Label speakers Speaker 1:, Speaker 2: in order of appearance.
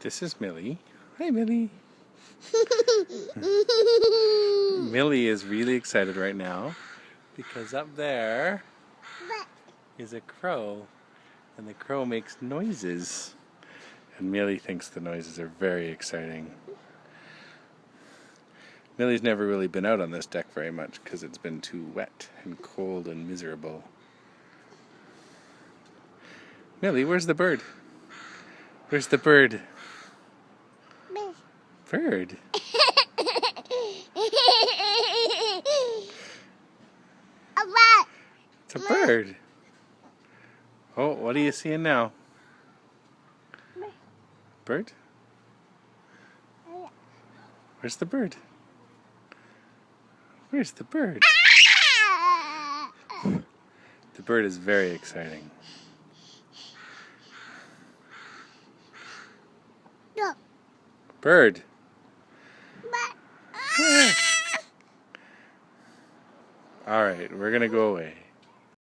Speaker 1: This is Millie. Hi, Millie. Millie is really excited right now because up there is a crow, and the crow makes noises. And Millie thinks the noises are very exciting. Millie's never really been out on this deck very much because it's been too wet and cold and miserable. Millie, where's the bird? Where's the bird? Bird. It's a bird. Oh, what are you seeing now? Bird? Where's the bird? Where's the bird? The bird is very exciting. Bird. All right, we're gonna go away.